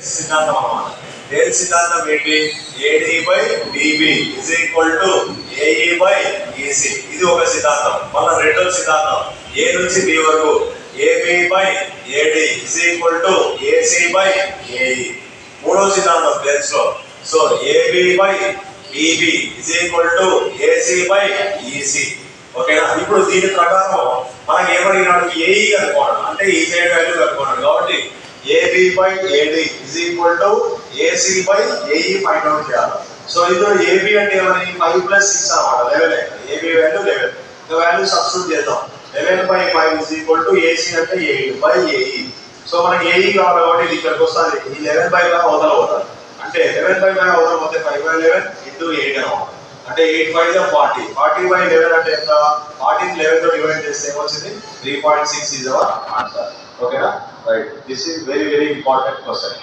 సిద్ధాంతం అన్నమాట. దేని సిద్ధాంతం ఏంటి? AD by DB is equal to AE by EC. ఇది ఒక సిద్ధాంతం. మళ్ళీ రెండో సిద్ధాంతం ఏ నుంచి బి వరకు AB by AD is equal to AC by AE. మూడో సిద్ధాంతం ప్లేన్స్ లో so AB by DB is equal to AC by EC. ఓకేనా? ఇప్పుడు దీని ప్రకారం మనకి ఏమడిగినాడు? ఏఈ కనుక్కోవడం అంటే ఈ సైడ్ వాల్యూ కనుక్కోవడం. కాబట్టి AB by AD is equal to AC by AE find out చేయాలి. సో ఇందులో ఏబి అంటే ఏమని 5 + 6 అన్నమాట. 11. AB value 11. వాల్యూ సబ్స్టిట్యూట్ చేద్దాం. 11 / 5 ఇజ్ ఈక్వల్ టు ఏసీ అంటే 8 బై ఏఈ. సో మనకి ఏఈ కావాలి కాబట్టి ఇది ఇక్కడికి వస్తుంది. ఈ 11/5 అవతల పోతుంది. అంటే 11/5 అవతల పోతే 5/11 ఇంటూ 8 అనమాట. అంటే 8 × 5 = 40. 40/11 అంటే ఎంత? 40 11 తో డివైడ్ చేస్తే ఏమొచ్చింది? 3.6 ఈజ్ అవర్ ఆన్సర్. ఓకేనా? Right. This is very very important question.